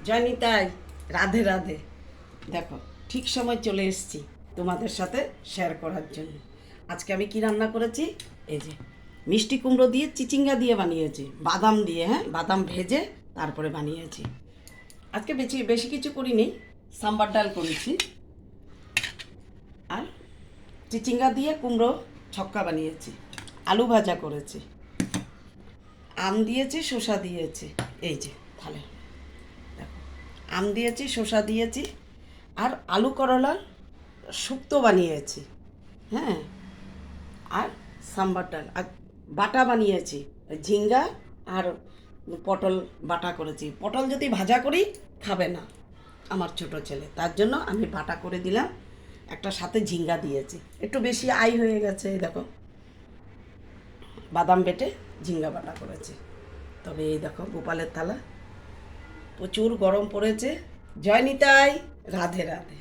জয়নিতাই, রাধে রাধে। দেখো, ঠিক সময় চলে এসেছি তোমাদের সাথে শেয়ার করার জন্য। আজকে আমি কি রান্না করেছি, এই যে মিষ্টি কুমড়ো দিয়ে চিচিঙ্গা দিয়ে বানিয়েছি, বাদাম দিয়ে, হ্যাঁ, বাদাম ভেজে তারপরে বানিয়েছি। আজকে বেশি বেশি কিছু করিনি, সাম্বার ডাল করেছি আর চিচিঙ্গা দিয়ে কুমড়ো ছক্কা বানিয়েছি, আলু ভাজা করেছি, আম দিয়েছি, শসা দিয়েছি। এই যে তাহলে দেখো, আম দিয়েছি, শসা দিয়েছি, আর আলু করলার শুক্তো বানিয়েছি, হ্যাঁ, আর সাম্বার ডাল, আর বাটা বানিয়েছি, ঝিঙ্গা আর পটল বাটা করেছি। পটল যদি ভাজা করি খাবে না আমার ছোট ছেলে, তার জন্য আমি বাটা করে দিলাম। একটা সাথে ঝিঙ্গা দিয়েছি, একটু বেশি আই হয়ে গেছে। এই দেখো, বাদাম বেটে ঝিঙ্গা বাটা করেছি। তবে এই দেখো গোপালের থালা, প্রচুর গরম পড়েছে। জয় নিতাই, রাধে রাধে।